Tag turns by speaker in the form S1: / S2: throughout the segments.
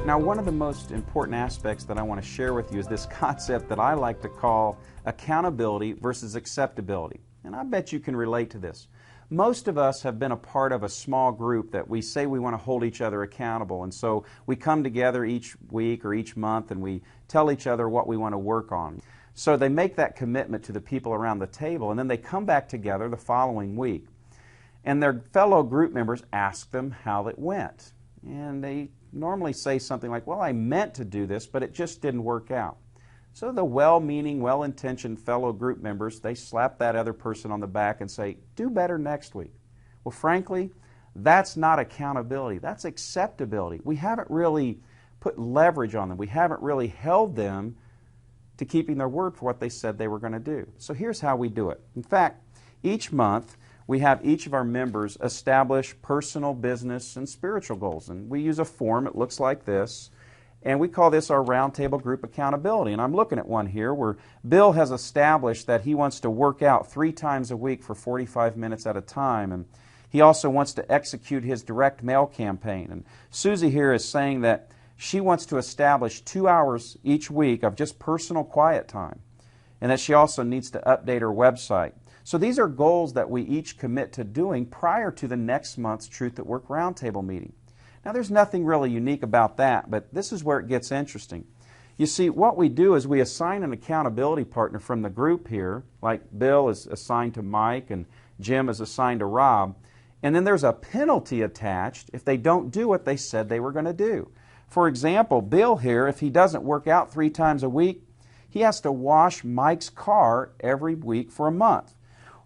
S1: Now, one of the most important aspects that I want to share with you is this concept that I like to call accountability versus acceptability. And I bet you can relate to this. Most of us have been a part of a small group that we say we want to hold each other accountable. And so we come together each week or each month and we tell each other what we want to work on. So they make that commitment to the people around the table, and then they come back together the following week. And their fellow group members ask them how it went. And they normally say something like, well, I meant to do this, but it just didn't work out. So the well-meaning, well-intentioned fellow group members, they slap that other person on the back and say, do better next week. Well, frankly, that's not accountability. That's acceptability. We haven't really put leverage on them. We haven't really held them to keeping their word for what they said they were going to do. So here's how we do it. In fact, each month, we have each of our members establish personal, business, and spiritual goals. And we use a form. It looks like this. And we call this our roundtable group accountability. And I'm looking at one here where Bill has established that he wants to work out 3 times a week for 45 minutes at a time. And he also wants to execute his direct mail campaign. And Susie here is saying that she wants to establish 2 hours each week of just personal quiet time. And that she also needs to update her website. So these are goals that we each commit to doing prior to the next month's Truth at Work Roundtable meeting. Now, there's nothing really unique about that, but this is where it gets interesting. You see, what we do is we assign an accountability partner from the group here, like Bill is assigned to Mike and Jim is assigned to Rob, and then there's a penalty attached if they don't do what they said they were going to do. For example, Bill here, if he doesn't work out 3 times a week, he has to wash Mike's car every week for a month.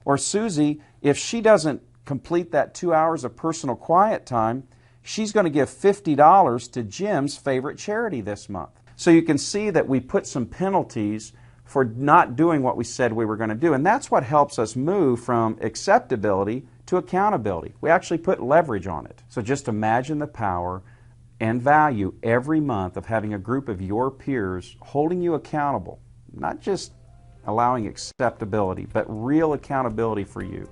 S1: Or Susie, if she doesn't complete that 2 hours of personal quiet time, she's going to give $50 to Jim's favorite charity this month. So you can see that we put some penalties for not doing what we said we were going to do. And that's what helps us move from acceptability to accountability. We actually put leverage on it. So just imagine the power and value every month of having a group of your peers holding you accountable. Not just allowing acceptability, but real accountability for you.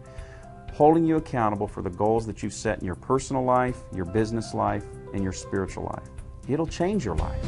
S1: Holding you accountable for the goals that you've set in your personal life, your business life, and your spiritual life. It'll change your life.